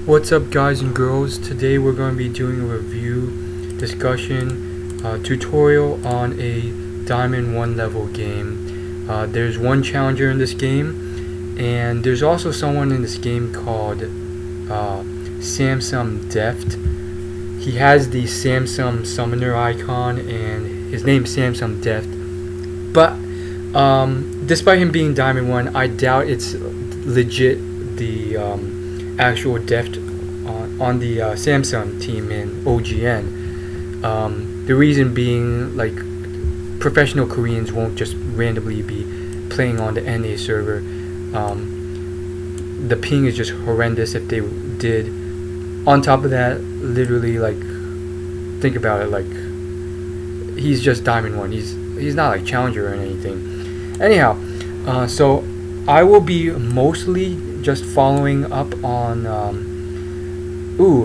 What's up, guys and girls? Today we're going to be doing a review, discussion, tutorial on a Diamond 1 level game. There's one challenger in this game, and there's also someone in this game called Samsung Deft. He has the Samsung summoner icon, and his name's Samsung Deft. But despite him being Diamond 1, I doubt it's legit the actual Deft on the Samsung team in OGN. The reason being, like, professional Koreans won't just randomly be playing on the NA server. The ping is just horrendous if they did. On top of that, literally, like, think about it, like, he's just Diamond 1. He's not like Challenger or anything. Anyhow, so I will be mostly just following up on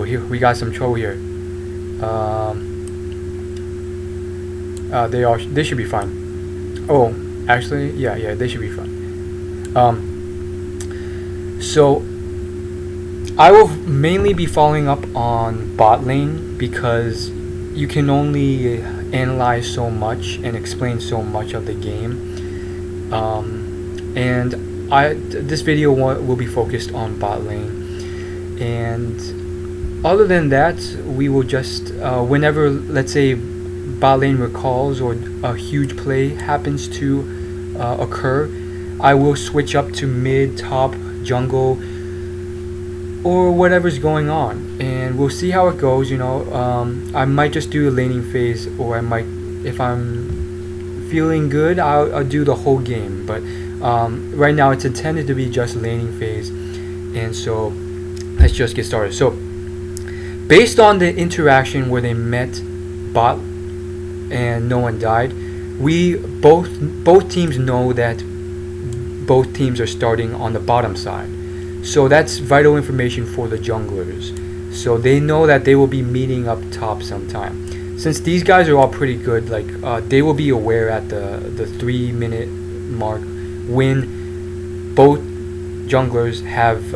here we got some trouble here. They should be fine. Oh, actually, yeah, they should be fine. So I will mainly be following up on bot lane because you can only analyze so much and explain so much of the game, and this video will be focused on bot lane. And other than that, we will just whenever, let's say, bot lane recalls or a huge play happens to occur, I will switch up to mid, top, jungle, or whatever's going on, and we'll see how it goes. I might just do the laning phase, or I might, if I'm feeling good, I'll do the whole game. But right now it's intended to be just laning phase, and so let's just get started. So based on the interaction where they met bot and no one died, we both teams know that both teams are starting on the bottom side. So that's vital information for the junglers. So they know that they will be meeting up top sometime. Since these guys are all pretty good, like they will be aware at the 3-minute mark when both junglers have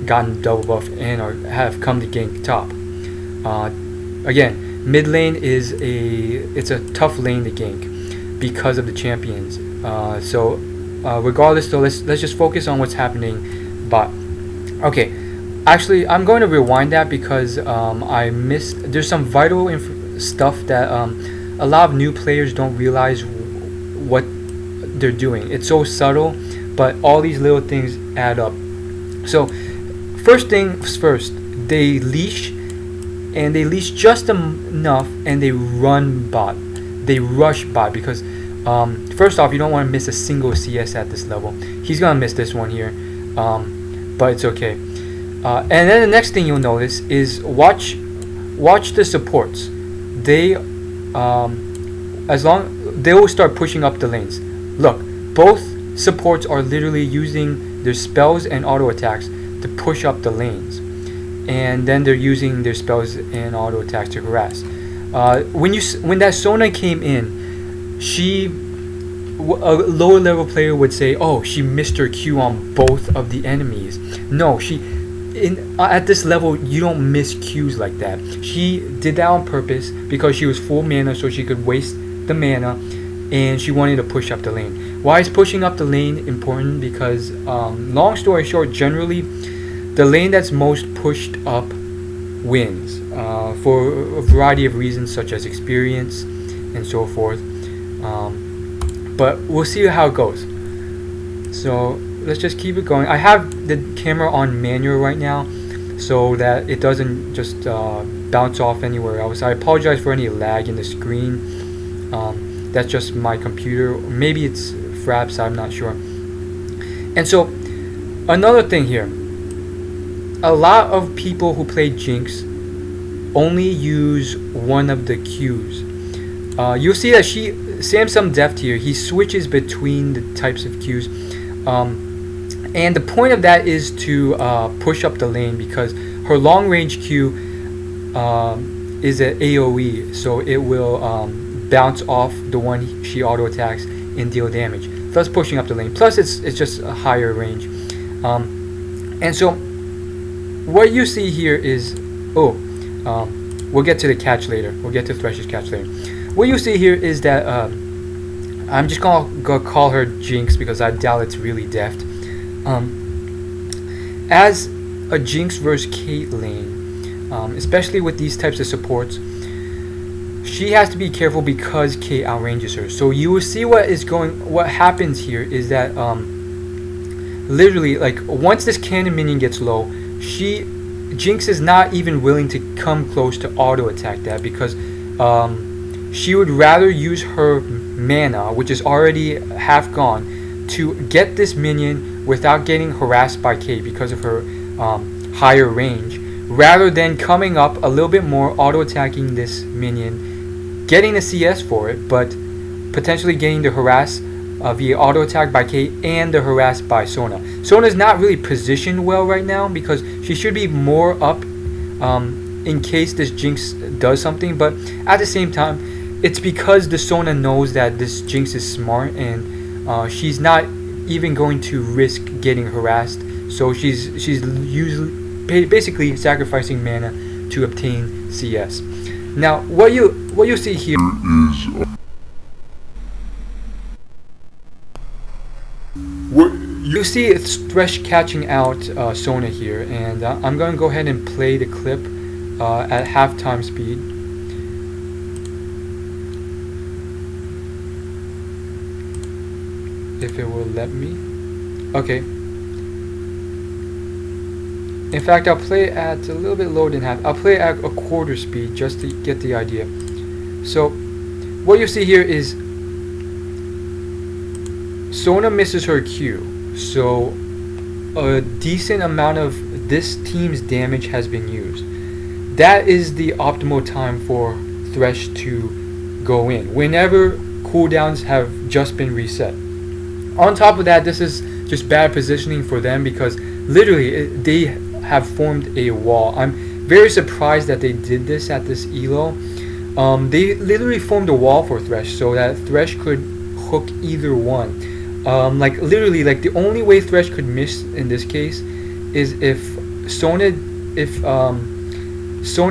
gotten double buff and have come to gank top. Again, mid lane is a tough lane to gank because of the champions. Regardless, though, let's just focus on what's happening. But okay, actually, I'm going to rewind that because I missed. There's some vital stuff that a lot of new players don't realize what they're doing. It's so subtle, but all these little things add up. So first things first, they leash, and they leash just enough, and they run bot. They rush bot because first off, you don't want to miss a single CS at this level. He's gonna miss this one here, but it's okay. And then the next thing you'll notice is watch the supports. They they will start pushing up the lanes. Look, both supports are literally using their spells and auto attacks to push up the lanes, and then they're using their spells and auto attacks to harass. When that Sona came in, a lower level player would say, "Oh, she missed her Q on both of the enemies." No, at this level, you don't miss Qs like that. She did that on purpose because she was full mana, so she could waste the mana, and she wanted to push up the lane. Why is pushing up the lane important? Because long story short, generally the lane that's most pushed up wins, for a variety of reasons such as experience and so forth. But we'll see how it goes. So let's just keep it going. I have the camera on manual right now so that it doesn't just bounce off anywhere else. I apologize for any lag in the screen. That's just my computer. Maybe it's Fraps, I'm not sure. And so another thing here, a lot of people who play Jinx only use one of the Qs. You'll see that Samsung Deft here, he switches between the types of Qs, and the point of that is to push up the lane because her long range Q is an AoE, so it will bounce off the one she auto attacks and deal damage, thus pushing up the lane. Plus it's just a higher range, and so what you see here is, oh, we'll get to the catch later. We'll get to Thresh's catch later. What you see here is that I'm just gonna call her Jinx because I doubt it's really Deft. As a Jinx versus Caitlyn, especially with these types of supports, she has to be careful because Kate outranges her. So you will see what happens here is that literally, like, once this cannon minion gets low, Jinx is not even willing to come close to auto attack that because she would rather use her mana, which is already half gone, to get this minion without getting harassed by Kate because of her higher range, rather than coming up a little bit more, auto attacking this minion, getting a CS for it, but potentially getting the harass via auto attack by Kate and the harass by Sona. Sona's not really positioned well right now because she should be more up in case this Jinx does something, but at the same time, it's because the Sona knows that this Jinx is smart and she's not even going to risk getting harassed. So she's usually basically sacrificing mana to obtain CS. Now, what you see here is you see Thresh catching out Sona here, and I'm going to go ahead and play the clip at halftime speed. If it will let me. Okay. In fact, I'll play at a little bit lower than half. I'll play at a quarter speed just to get the idea. So, what you see here is Sona misses her Q. So, a decent amount of this team's damage has been used. That is the optimal time for Thresh to go in, whenever cooldowns have just been reset. On top of that, this is just bad positioning for them because literally they have formed a wall. I'm very surprised that they did this at this elo. They literally formed a wall for Thresh so that Thresh could hook either one. Like literally, like the only way Thresh could miss in this case is if Sona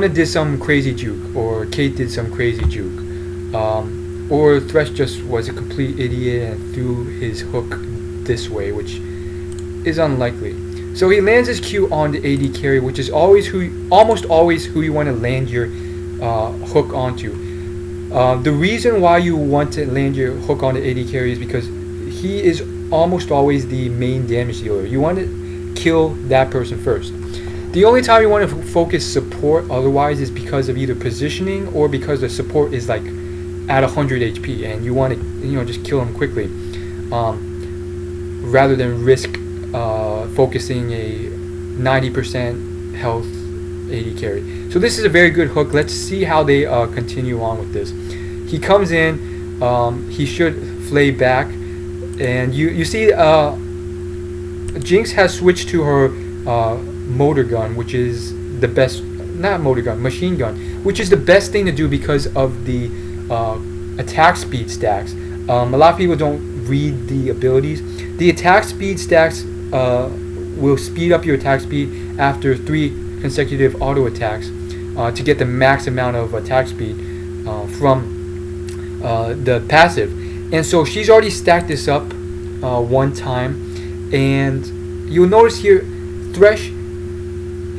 did some crazy juke or Kate did some crazy juke. Or Thresh just was a complete idiot and threw his hook this way, which is unlikely. So he lands his Q on the AD carry, which is almost always who you want to land your hook onto. The reason why you want to land your hook on the AD carry is because he is almost always the main damage dealer. You want to kill that person first. The only time you want to focus support otherwise is because of either positioning or because the support is like at 100 HP and you want to just kill him quickly, rather than risk focusing a 90% health AD carry. So this is a very good hook. Let's see how they continue on with this. He comes in, he should flay back, and you see Jinx has switched to her motor gun, which is the best, not motor gun, machine gun, which is the best thing to do because of the attack speed stacks. A lot of people don't read the abilities. The attack speed stacks will speed up your attack speed after 3 consecutive auto attacks to get the max amount of attack speed from the passive. And so she's already stacked this up one time, and you'll notice here Thresh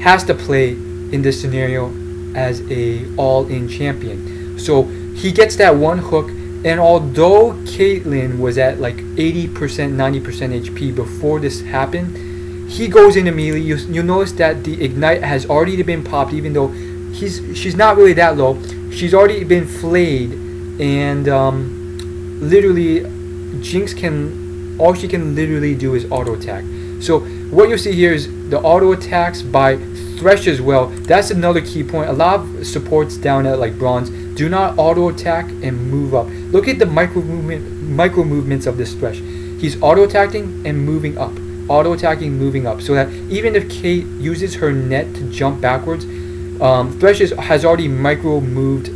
has to play in this scenario as a all-in champion. So he gets that one hook, and although Caitlyn was at like 80%, 90% HP before this happened, he goes in immediately. You'll notice that the ignite has already been popped, even though she's not really that low. She's already been flayed, and literally Jinx all she can literally do is auto attack. So what you see here is the auto attacks by Thresh as well. That's another key point. A lot of supports down at like bronze do not auto attack and move up. Look at the micro movements of this Thresh. He's auto attacking and moving up, auto attacking, moving up, so that even if Kate uses her net to jump backwards, Thresh has already micro moved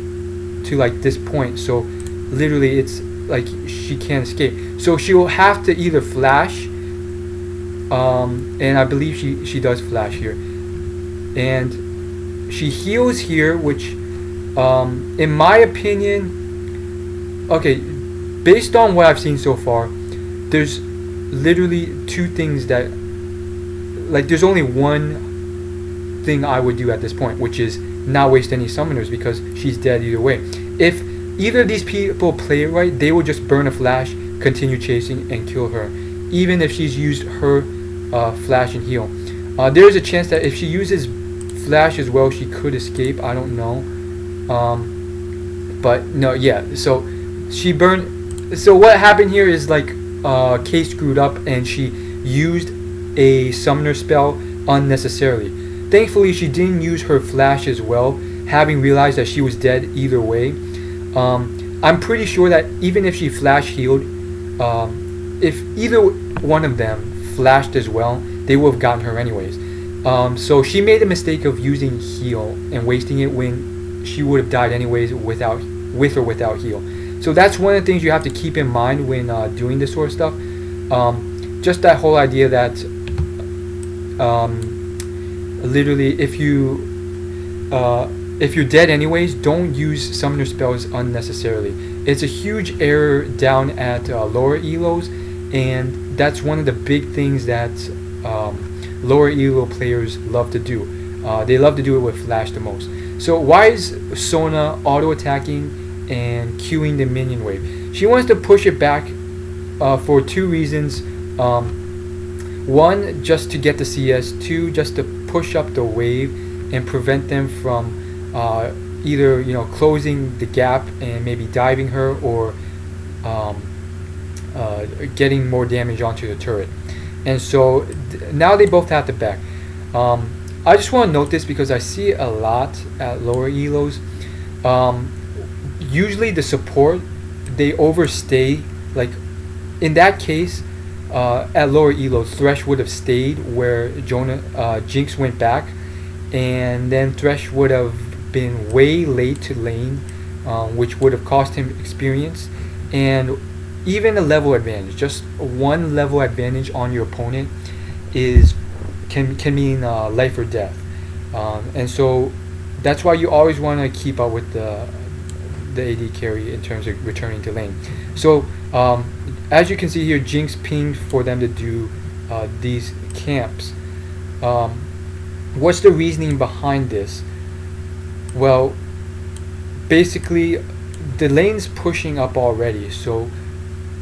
to like this point. So literally, it's like she can't escape. So she will have to either flash, and I believe she does flash here. and she heals here, which, in my opinion, okay, based on what I've seen so far, there's literally two things that, like, there's only one thing I would do at this point, which is not waste any summoners because she's dead either way. If either of these people play it right, they will just burn a flash, continue chasing, and kill her, even if she's used her flash and heal. There is a chance that if she uses flash as well, she could escape. I don't know. But no, yeah. So she burned. So what happened here is like Kay screwed up and she used a summoner spell unnecessarily. Thankfully, she didn't use her flash as well, having realized that she was dead either way. I'm pretty sure that even if she flash healed, if either one of them flashed as well, they would have gotten her anyways. So she made the mistake of using heal and wasting it when she would have died anyways with or without heal. So that's one of the things you have to keep in mind when doing this sort of stuff. Just that whole idea that literally if you're dead anyways, don't use summoner spells unnecessarily. It's a huge error down at lower elos, and that's one of the big things that lower elo players love to do. They love to do it with flash the most. So why is Sona auto attacking and queuing the minion wave? She wants to push it back for two reasons. One, just to get the CS. Two, just to push up the wave and prevent them from either closing the gap and maybe diving her, or getting more damage onto the turret. And so now they both have to back. I just want to note this because I see it a lot at lower elos. Usually the support, they overstay. Like in that case, at lower elos, Thresh would have stayed where Jinx went back, and then Thresh would have been way late to lane, which would have cost him experience and even a level advantage. Just one level advantage on your opponent can mean life or death, and so that's why you always want to keep up with the AD carry in terms of returning to lane. So as you can see here, Jinx pinged for them to do these camps. What's the reasoning behind this? Well, basically the lane's pushing up already, so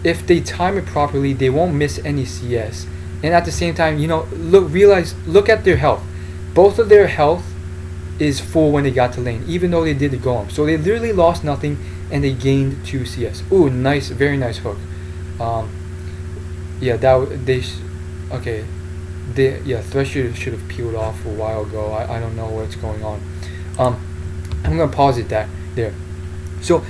if they time it properly, they won't miss any CS. And at the same time, look at their health. Both of their health is full when they got to lane, even though they did the golem. So they literally lost nothing and they gained 2 CS. Ooh, nice, very nice hook. Thresh should have peeled off a while ago. I don't know what's going on. I'm gonna pause it there. So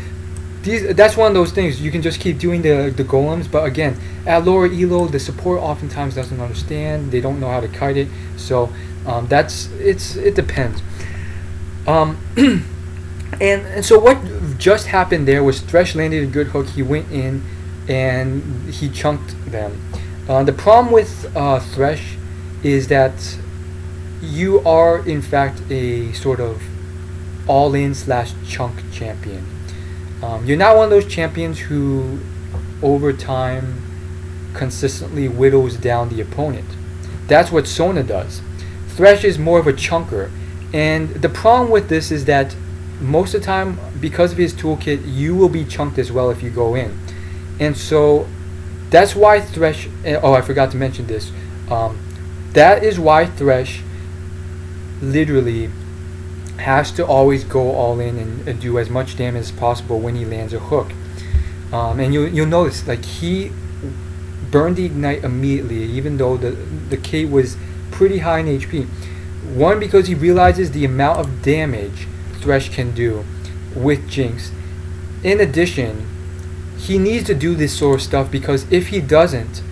that's one of those things. You can just keep doing the golems, but again, at lower elo, the support oftentimes doesn't understand. They don't know how to kite it. So it depends. And so what just happened there was Thresh landed a good hook. He went in and he chunked them. The problem with Thresh is that you are in fact a sort of all-in / chunk champion. You're not one of those champions who over time consistently whittles down the opponent. That's what Sona does. Thresh is more of a chunker, and the problem with this is that most of the time, because of his toolkit, you will be chunked as well if you go in. And so that's why Thresh, I forgot to mention this, that is why Thresh literally has to always go all in and do as much damage as possible when he lands a hook. And you'll notice, like, he burned the ignite immediately, even though the K was pretty high in HP. One, because he realizes the amount of damage Thresh can do with Jinx. In addition, he needs to do this sort of stuff because if he doesn't,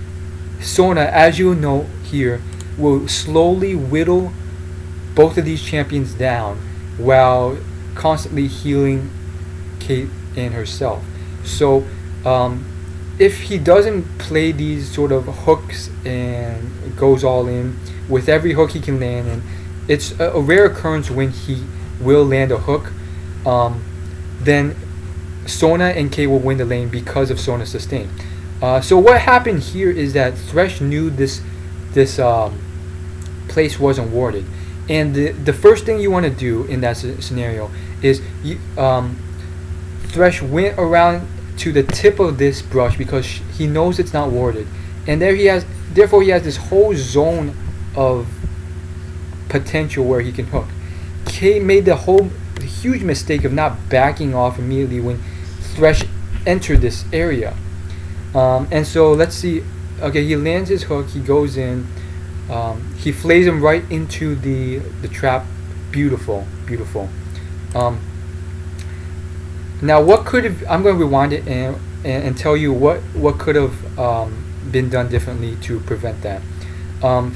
Sona, as you know here, will slowly whittle both of these champions down while constantly healing Kate and herself. So if he doesn't play these sort of hooks and goes all in with every hook he can land it's a rare occurrence when he will land a hook. Then Sona and K will win the lane because of Sona's sustain. So what happened here is that Thresh knew this place wasn't warded, and the first thing you want to do in that scenario is Thresh went around to the tip of this brush because he knows it's not warded, and therefore he has this whole zone of potential where he can hook. K made the huge mistake of not backing off immediately when Thresh entered this area. And so let's see. Okay, he lands his hook. He goes in. He flays him right into the trap. Beautiful, beautiful. Now, what could have? I'm going to rewind it and tell you what could have been done differently to prevent that.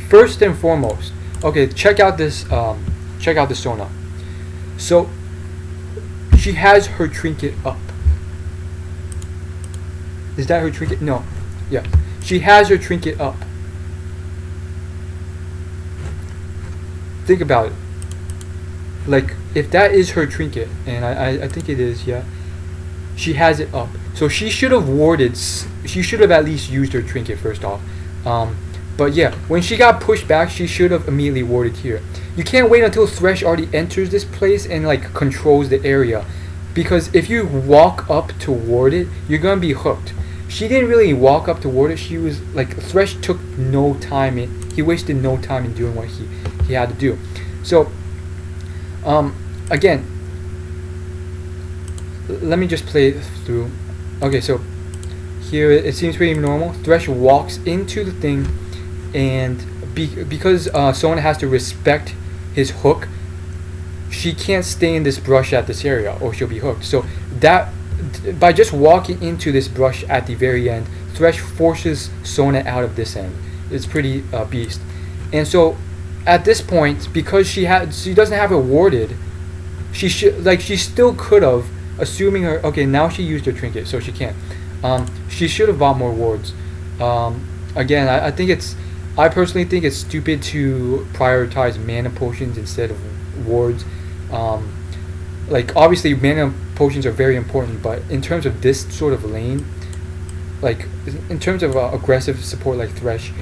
First and foremost, okay, check out this. Check out the Sona. So she has her trinket up. Is that her trinket? No. Yeah. She has her trinket up. Think about it. Like, if that is her trinket, and I think it is, yeah. She has it up. So she should have warded. She should have at least used her trinket first off. But yeah, when she got pushed back, she should have immediately warded here. You can't wait until Thresh already enters this place and like controls the area. Because if you walk up to ward it, you're going to be hooked. She didn't really walk up to ward it. She was like, Thresh took no time. He wasted no time in doing what he had to do. So, again, let me just play it through. Okay, so here it seems pretty normal. Thresh walks into the thing, and because Sona has to respect his hook, she can't stay in this brush at this area or she'll be hooked. So that by just walking into this brush at the very end, Thresh forces Sona out of this end. It's pretty beast. And so at this point, because she doesn't have it warded, she still could have, assuming her, okay, now she used her trinket, so she can't. She should have bought more wards. Again, I personally think it's stupid to prioritize mana potions instead of wards. Like, obviously mana potions are very important, but in terms of this sort of lane, like in terms of aggressive support like Thresh,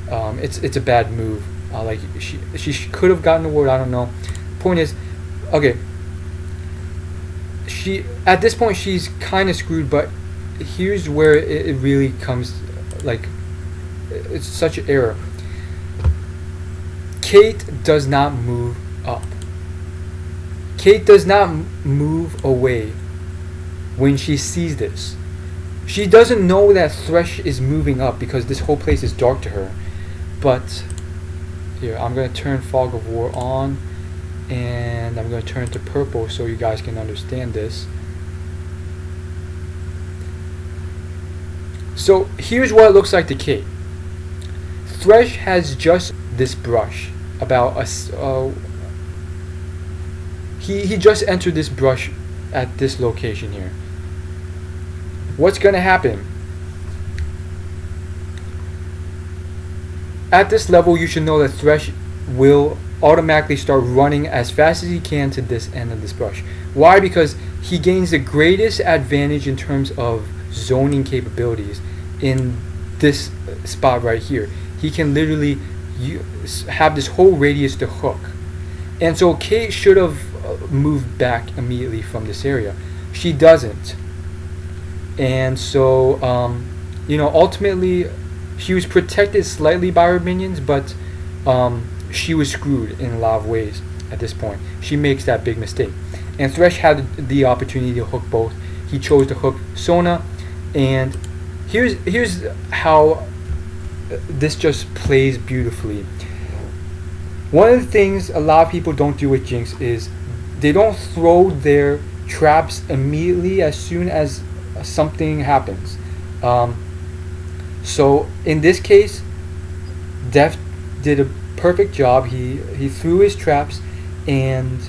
it's a bad move. Like she could have gotten a ward, I don't know. Point is, okay, at this point she's kind of screwed, but here's where it really comes, like, it's such an error. Kate does not move up. Kate does not move away when she sees this. She doesn't know that Thresh is moving up because this whole place is dark to her. But here, I'm going to turn Fog of War on, and I'm going to turn it to purple so you guys can understand this. So here's what it looks like to Kate. Thresh has just this brush about he just entered this brush at this location here. What's gonna happen? At this level, you should know that Thresh will automatically start running as fast as he can to this end of this brush. Why? Because he gains the greatest advantage in terms of zoning capabilities in this spot right here. He can literally have this whole radius to hook. And so Kate should have moved back immediately from this area. She doesn't. And so, ultimately, she was protected slightly by her minions, but she was screwed in a lot of ways at this point. She makes that big mistake. And Thresh had the opportunity to hook both. He chose to hook Sona, and here's how this just plays beautifully. One of the things a lot of people don't do with Jinx is they don't throw their traps immediately as soon as something happens. So in this case, Deft did a perfect job. He threw his traps, and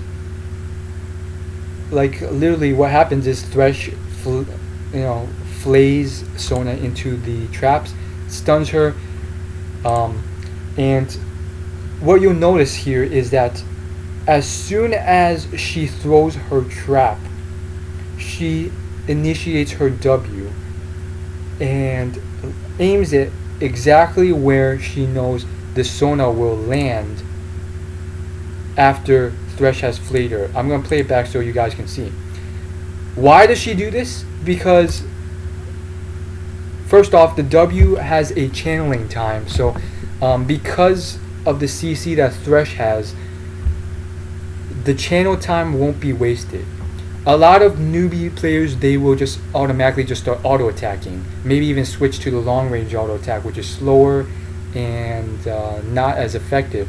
like literally what happens is Thresh flays Sona into the traps, stuns her, and what you'll notice here is that As soon as she throws her trap, she initiates her W and aims it exactly where she knows the Sona will land after Thresh has flayed her. I'm going to play it back so you guys can see. Why does she do this? Because first off, the W has a channeling time. So because of the CC that Thresh has, the channel time won't be wasted. A lot of newbie players, they will just automatically just start auto attacking. Maybe even switch to the long range auto attack, which is slower and not as effective.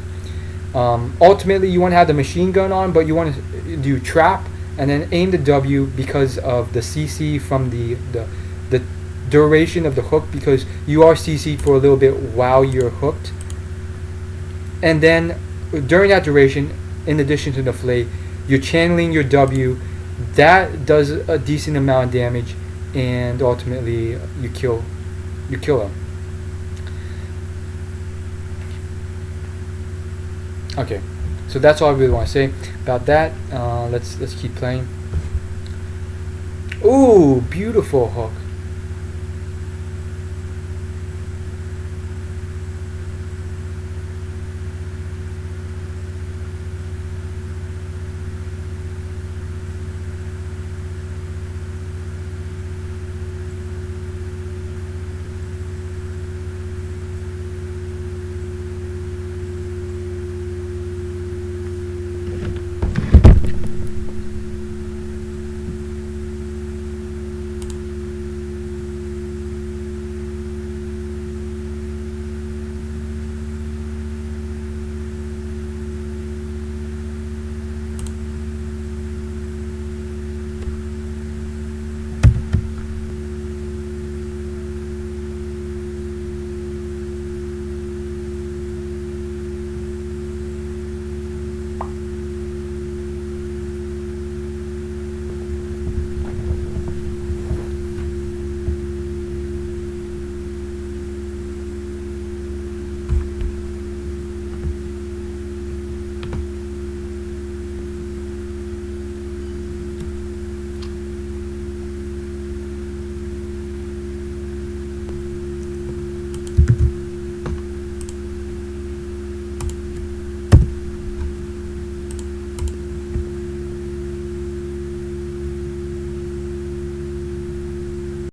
Ultimately, you want to have the machine gun on, but you want to do trap and then aim the W because of the CC from the duration of the hook, because you are CC'd for a little bit while you're hooked. And then during that duration, in addition to the flay, you're channeling your W. That does a decent amount of damage, and ultimately you kill him. Okay, so that's all I really want to say about that. Let's keep playing. Ooh, beautiful hook.